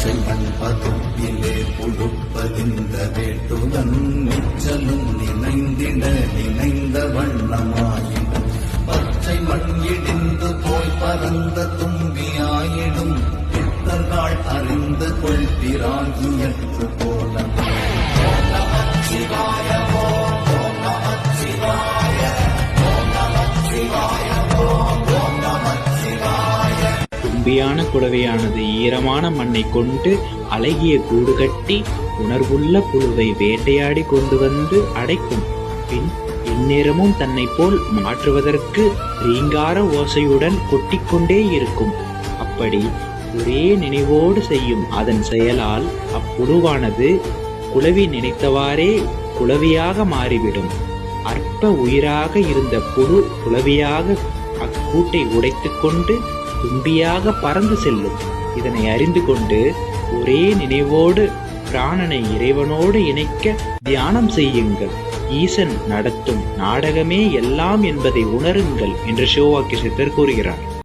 பச்சை மண்பதுப்பிலே புழுப்பதிந்த வேட்டுவன் நிச்சலும் நினைந்திட நினைந்த வண்ணமாயிடும் பச்சை மண் இடிந்து போய் பறந்த தும்பியாயிடும் பித்தர்கள் அறிந்து கொள்கிறாகியற்று போல தும்பியான குளவியானது ஈரமான மண்ணை கொண்டு அழகிய கூடு கட்டி உணர்வுள்ள புழுவை வேட்டையாடி கொண்டு வந்து அடைக்கும். பின் எந்நேரமும் தன்னை போல் மாற்றுவதற்கு ரீங்கார ஓசையுடன் கொட்டிக்கொண்டே இருக்கும். அப்படி ஒரே நினைவோடு செய்யும் அதன் செயலால் அப்புழுவானது குளவி நினைத்தவாறே குளவியாக மாறிவிடும். அற்ப உயிராக இருந்த புழு குளவியாக அக்கூட்டை உடைத்து கொண்டு தும்பியாக பறந்து செல்லும். இதனை அறிந்து கொண்டு ஒரே நினைவோடு பிராணனை இறைவனோடு இணைக்க தியானம் செய்யுங்கள். ஈசன் நடத்தும் நாடகமே எல்லாம் என்பதை உணருங்கள் என்று சிவவாக்கிய சித்தர் கூறுகிறார்.